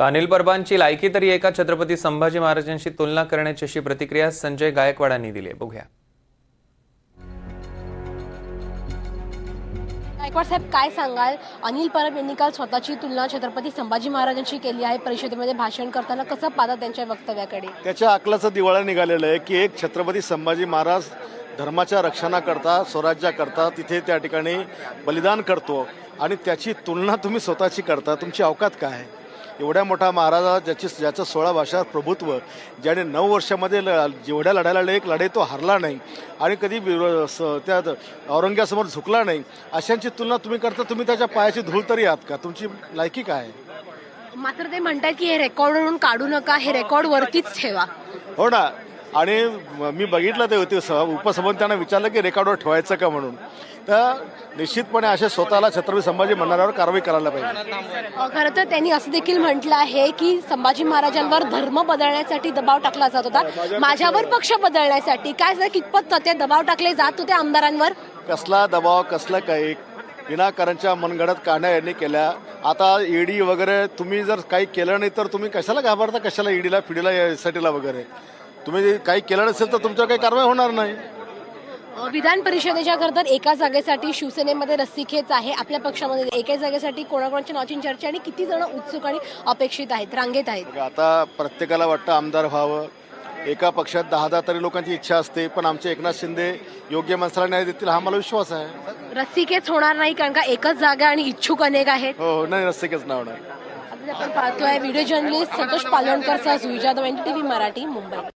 तर अनिल परबांची लायकी तरी एका छत्रपती संभाजी महाराजांशी तुलना करण्याची अशी प्रतिक्रिया संजय गायकवाडांनी दिली आहे. बघूया. गायकवाड साहेब, काय सांगाल? अनिल परब यांनी काल स्वतःची तुलना छत्रपती संभाजी महाराजांशी केली आहे. परिषदेमध्ये भाषण करताना कसं पाहता त्यांच्या वक्तव्याकडे? त्याच्या अकलाचं दिवाळं निघालेलं आहे की एक छत्रपती संभाजी महाराज धर्माच्या रक्षणाकरता, स्वराज्याकरता तिथे त्या ठिकाणी बलिदान करतो आणि त्याची तुलना तुम्ही स्वतःची करता. तुमची अवकात काय आहे? एवढ्या मोठा महाराजा ज्याचं 16 भाषा प्रभुत्व, ज्याने 9 वर्षामध्ये जेवढ्या लढायला एक लढाई तो हरला नाही आणि कधी त्या औरंग्यासमोर झुकला नाही, अशांची तुलना तुम्ही करता. तुम्ही त्याच्या पायाची धूळ तरी आहात का? तुमची लायकी काय आहे? मात्र ते म्हणतात की हे रेकॉर्ड म्हणून काढू नका, हे रेकॉर्ड वरतीच ठेवा. हो ना. आणि मी बघितलं ते होते उपसभापती त्यांना विचारलं की रेकॉर्डवर ठेवायचं का म्हणून. तर निश्चितपणे असे स्वतःला छत्रपती संभाजी म्हणणाऱ्यावर कारवाई करायला पाहिजे. खरं तर त्यांनी असं देखील म्हटलं आहे की संभाजी महाराजांवर धर्म बदलण्यासाठी दबाव टाकला जात होता, माझ्यावर पक्ष बदलण्यासाठी. काय कितपत ते दबाव टाकले जात होते आमदारांवर? कसला दबाव, कसलं काही विनाकारणच्या मनगडत काढण्या यांनी केल्या. आता ईडी वगैरे तुम्ही जर काही केलं नाही तर तुम्ही कशाला घाबरता? कशाला ईडीला फिडीला एसआयटीला वगैरे? तुम्ही काही केलं नसेल तर तुमच्यावर काही कारवाई होणार नाही. विधान परिषदेच्या खरं एका जागेसाठी शिवसेनेमध्ये रस्सीखेच आहे. आपल्या पक्षामध्ये एका जागेसाठी कोणाकोणाच्या नावाची चर्चा आणि किती जण उत्सुक आणि अपेक्षित आहेत, रांगेत आहेत? आता प्रत्येकाला वाटतं आमदार व्हावं. एका पक्षात 10 तरी लोकांची इच्छा असते, पण आमचे एकनाथ शिंदे योग्य माणसाला न्याय देतील हा मला विश्वास आहे. रस्सीखेच होणार नाही कारण का एकच जागा आणि इच्छुक अनेक आहेत. हो, नाही, रस्सीखेच नाही होणार. आपण पाहतोय व्हिडिओ जर्नलिस्ट संतोष पालवणकर सह सुविजा, NDTV मराठी, मुंबई.